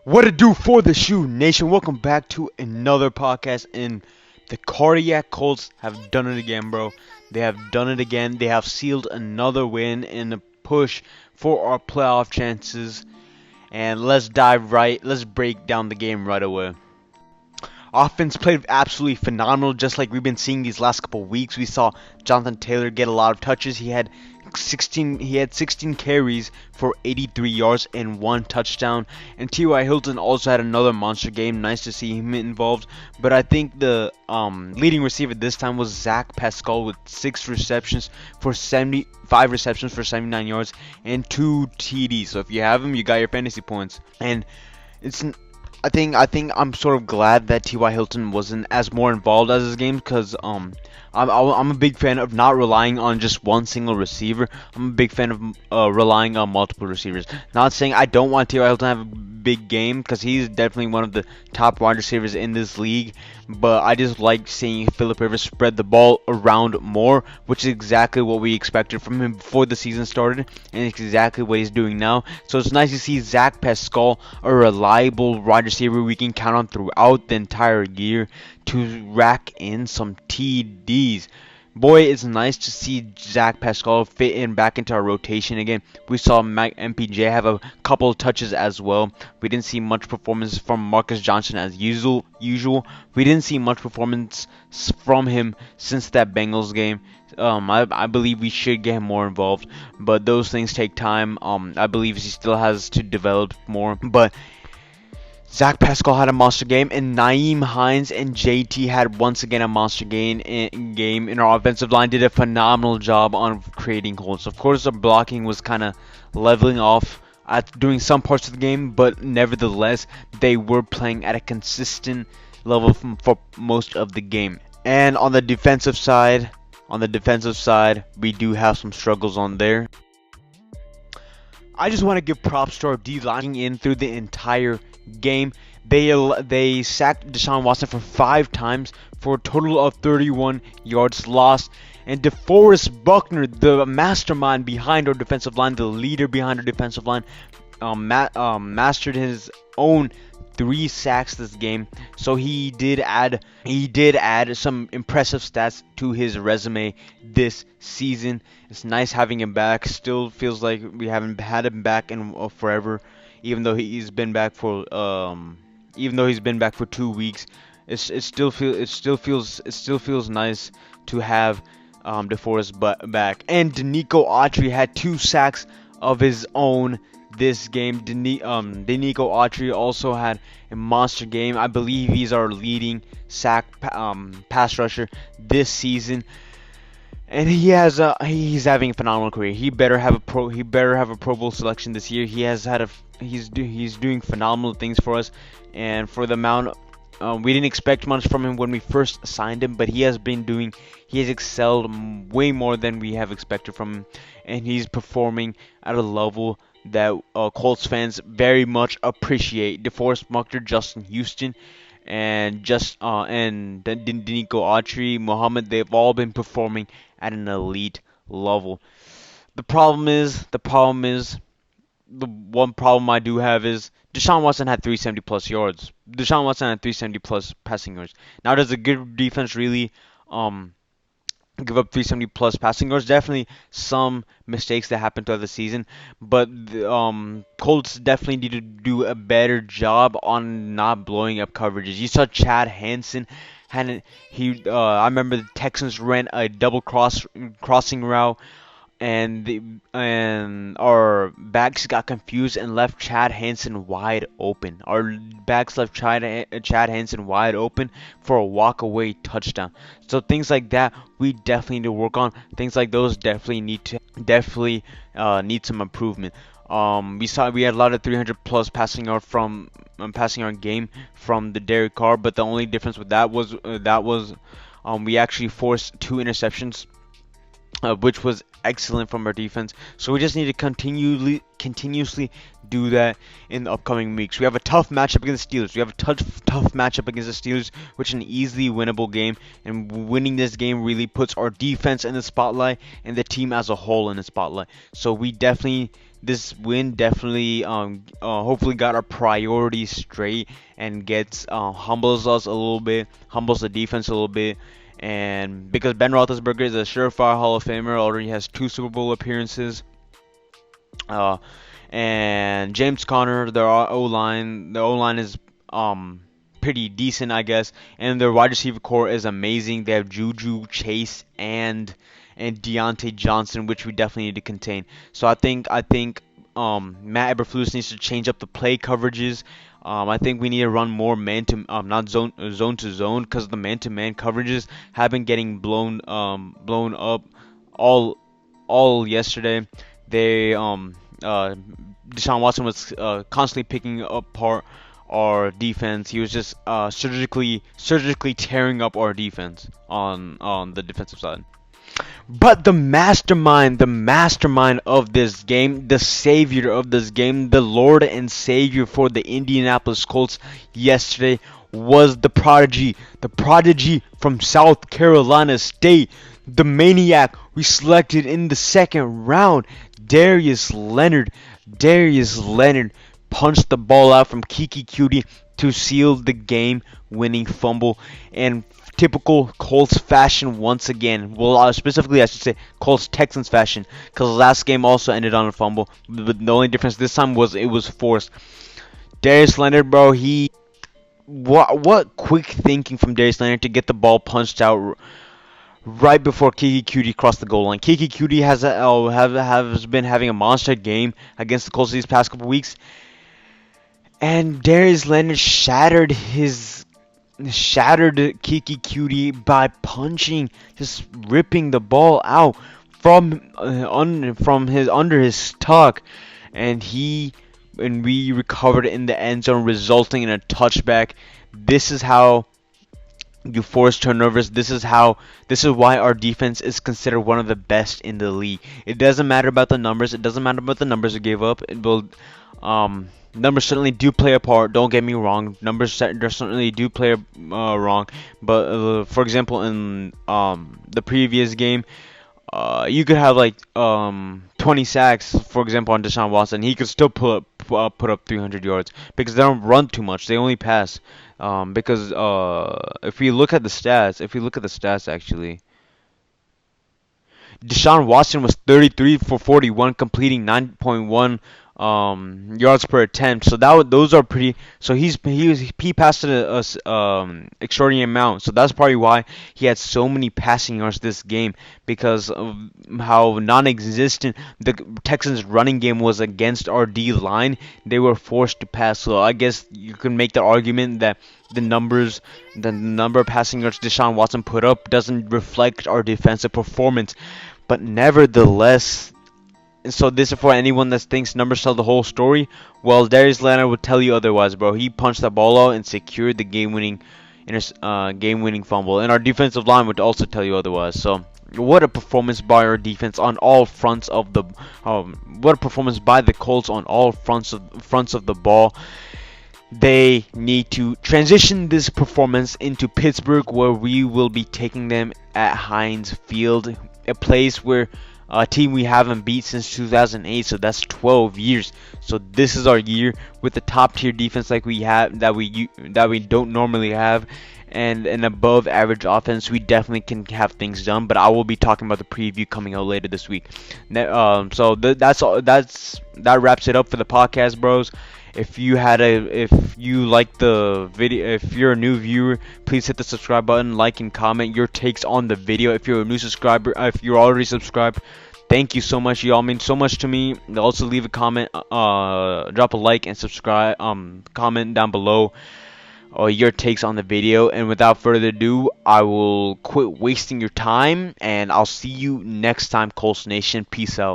What it do for the Shoe Nation? Welcome back to another podcast. And the Cardiac Colts have done it again, bro. They have done it again. They have sealed another win in a push for our playoff chances. And let's dive right. Let's break down the game right away. Offense played absolutely phenomenal, just like we've been seeing these last couple weeks. We saw Jonathan Taylor get a lot of touches. He had 16 carries for 83 yards and one touchdown. And T.Y. Hilton also had another monster game. Nice to see him involved. But I think the leading receiver this time was Zach Pascal with 5 receptions for 79 yards and 2 TDs. So if you have him, you got your fantasy points. And it's I think I'm sort of glad that T.Y. Hilton wasn't as more involved as his game because I'm a big fan of not relying on just one single receiver. I'm a big fan of relying on multiple receivers. Not saying I don't want T.Y. Hilton to have a big game because he's definitely one of the top wide receivers in this league. But I just like seeing Phillip Rivers spread the ball around more, which is exactly what we expected from him before the season started, and it's exactly what he's doing now. So it's nice to see Zach Pascal, a reliable wide receiver we can count on throughout the entire year, to rack in some TDs. Boy, it's nice to see Zach Pascal fit in back into our rotation again. We saw MPJ have a couple of touches as well. We didn't see much performance from Marcus Johnson as usual. We didn't see much performance from him since that Bengals game. I believe we should get him more involved, but those things take time. I believe he still has to develop more, but Zach Pascal had a monster game, and Nyheim Hines and JT had once again a monster game. In our offensive line did a phenomenal job on creating holes. Of course, our blocking was kind of leveling off at doing some parts of the game, but nevertheless, they were playing at a consistent level for most of the game. And on the defensive side, we do have some struggles on there. I just want to give props to our D line in through the entire game. They sacked Deshaun Watson for 5 times for a total of 31 yards lost. And DeForest Buckner, the mastermind behind our defensive line, the leader behind our defensive line, mastered his own 3 sacks this game. So he did add some impressive stats to his resume this season. It's nice having him back. Still feels like we haven't had him back in forever, even though he's been back for 2 weeks. It still feels nice to have DeForest back. And Denico Autry had 2 sacks of his own this game. Denico Autry also had a monster game. I believe he's our leading sack pass rusher this season, and he's having a phenomenal career. He better have a Pro Bowl selection this year. He's doing phenomenal things for us, and for the amount. We didn't expect much from him when we first signed him, but he has excelled way more than we have expected from him, and he's performing at a level that Colts fans very much appreciate. DeForest Buckner, Justin Houston, and Denico Autry, Muhammad, they've all been performing at an elite level. The one problem I do have is Deshaun Watson had 370 plus yards. Deshaun Watson had 370 plus passing yards. Now, does a good defense really give up 370 plus passing yards? Definitely some mistakes that happened throughout the season, but the Colts definitely need to do a better job on not blowing up coverages. You saw Chad Hansen. I remember the Texans ran a double crossing route, and our backs got confused and left Chad Hansen wide open. Our backs left Chad Hansen wide open for a walk-away touchdown. So things like that we definitely need to work on. Things like those definitely need some improvement. We had a lot of 300 plus passing yard game from the Derek Carr, but the only difference with that was we actually forced 2 interceptions, which was excellent from our defense. So we just need to continuously do that in the upcoming weeks. We have a tough matchup against the Steelers. Which is an easily winnable game, and winning this game really puts our defense in the spotlight and the team as a whole in the spotlight. So we definitely this win definitely hopefully got our priorities straight and gets humbles us a little bit, humbles the defense a little bit. And because Ben Roethlisberger is a surefire Hall of Famer, already has 2 Super Bowl appearances. Uh, and James Conner, their O line is pretty decent, I guess, and their wide receiver core is amazing. They have Juju, Chase, and Deontay Johnson, which we definitely need to contain. So I think Matt Eberflus needs to change up the play coverages. I think we need to run more man to not zone to zone, because the man to man coverages have been getting blown up all all yesterday. They Deshaun Watson was constantly picking apart our defense. He was just surgically tearing up our defense on the defensive side. But the mastermind of this game, the savior of this game, the Lord and Savior for the Indianapolis Colts yesterday was the prodigy from South Carolina State, the maniac we selected in the second round, Darius Leonard. Darius Leonard punched the ball out from Kiki Cutie to seal the game-winning fumble. And typical Colts fashion once again. Well, specifically, I should say Colts Texans fashion, because the last game also ended on a fumble. But the only difference this time was it was forced. Darius Leonard, bro, what quick thinking from Darius Leonard to get the ball punched out right before Kiki Cutie crossed the goal line. Kiki Cutie has been having a monster game against the Colts these past couple weeks, and Darius Leonard shattered Kiki Cutie by punching, just ripping the ball out from his under his tuck, and we recovered in the end zone, resulting in a touchback. This is how you force turnovers. This is why our defense is considered one of the best in the league. It doesn't matter about the numbers. It doesn't matter about the numbers we gave up. Numbers certainly do play a part. Don't get me wrong. Numbers certainly do play wrong. But for example, in the previous game, you could have like 20 sacks, for example, on Deshaun Watson. He could still put up 300 yards because they don't run too much. They only pass. Because if we look at the stats actually, Deshaun Watson was 33 for 41, completing 9.1 yards per attempt. So those are pretty. So he passed a extraordinary amount. So that's probably why he had so many passing yards this game, because of how non-existent the Texans' running game was against our D line. They were forced to pass. So I guess you can make the argument that the number of passing yards Deshaun Watson put up doesn't reflect our defensive performance. But nevertheless, so this is for anyone that thinks numbers tell the whole story. Well, Darius Leonard would tell you otherwise, bro. He punched the ball out and secured the game-winning fumble, and our defensive line would also tell you otherwise. So, what a performance by our defense on all fronts of the. What a performance by the Colts on all fronts of the ball. They need to transition this performance into Pittsburgh, where we will be taking them at Heinz Field, a place where a team we haven't beat since 2008, so that's 12 years. So this is our year with the top tier defense like we have that we don't normally have, and an above average offense. We definitely can have things done, but I will be talking about the preview coming out later this week. So that's all. That wraps it up for the podcast, bros. If you like the video, if you're a new viewer, please hit the subscribe button, like and comment your takes on the video. If you're a new subscriber, if you're already subscribed, thank you so much. You all mean so much to me. Also leave a comment, drop a like and subscribe. Comment down below your takes on the video. And without further ado, I will quit wasting your time, and I'll see you next time, Colts Nation. Peace out.